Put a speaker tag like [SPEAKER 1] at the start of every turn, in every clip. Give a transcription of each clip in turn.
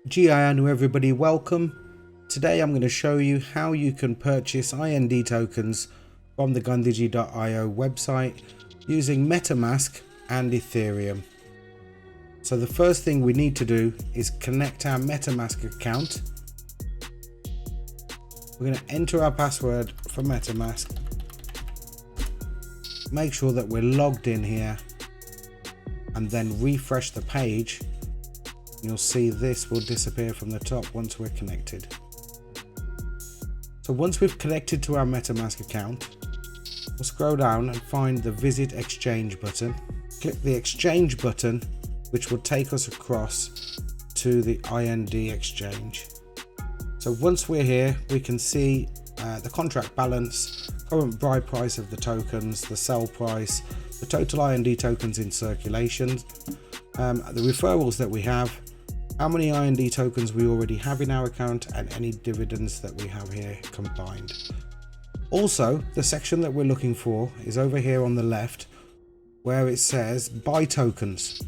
[SPEAKER 1] Gianu everybody, welcome. Today I'm going to show you how you can purchase IND tokens from the Gandhiji.io website using MetaMask and Ethereum. So the first thing we need to do is connect our MetaMask account. We're going to enter our password for MetaMask. Make sure that we're logged in here and then refresh the page. You'll see this will disappear from the top once we're connected. So once we've connected to our MetaMask account, we'll scroll down and find the Visit Exchange button. Click the Exchange button, which will take us across to the IND exchange. So once we're here, we can see the contract balance, current buy price of the tokens, the sell price, the total IND tokens in circulation, the referrals that we have, how many IND tokens we already have in our account, and any dividends that we have here combined. Also, the section that we're looking for is over here on the left where it says buy tokens.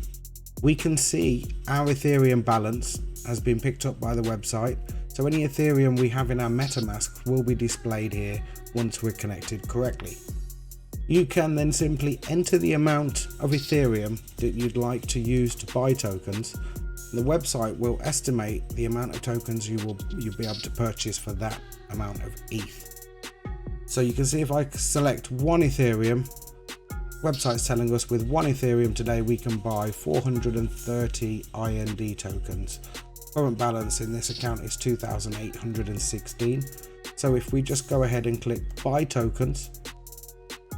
[SPEAKER 1] We can see our Ethereum balance has been picked up by the website, so any Ethereum we have in our MetaMask will be displayed here once we're connected correctly. You can then simply enter the amount of Ethereum that you'd like to use to buy tokens. The website will estimate the amount of tokens you'll be able to purchase for that amount of ETH. So you can see if I select one Ethereum, website's telling us with one Ethereum today we can buy 430 IND tokens. Current balance in this account is 2,816. So if we just go ahead and click buy tokens,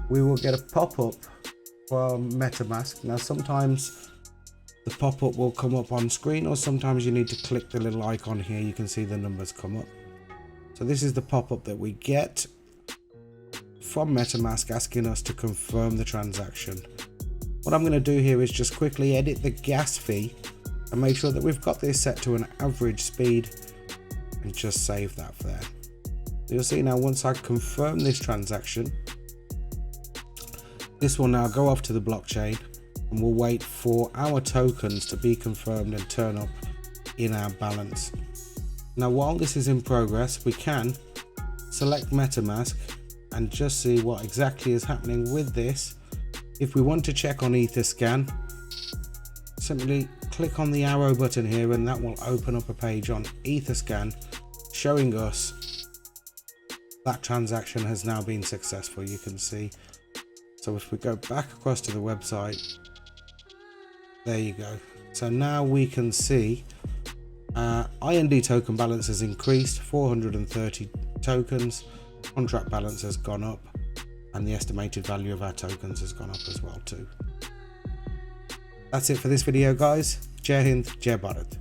[SPEAKER 1] we will get a pop-up from MetaMask. Now sometimes the pop-up will come up on screen, or sometimes you need to click the little icon here. You can see the numbers come up. So this is the pop-up that we get from MetaMask asking us to confirm the transaction. What I'm going to do here is just quickly edit the gas fee and make sure that we've got this set to an average speed and just save that there. You'll see now once I confirm this transaction, this will now go off to the blockchain and we'll wait for our tokens to be confirmed and turn up in our balance. Now while this is in progress, we can select MetaMask and just see what exactly is happening with this. If we want to check on Etherscan, simply click on the arrow button here and that will open up a page on Etherscan showing us that transaction has now been successful. You can see. So if we go back across to the website, there you go. So now we can see IND token balance has increased 430 tokens, contract balance has gone up, and the estimated value of our tokens has gone up as well too. That's it for this video guys. Jai Hind, Jai Bharat.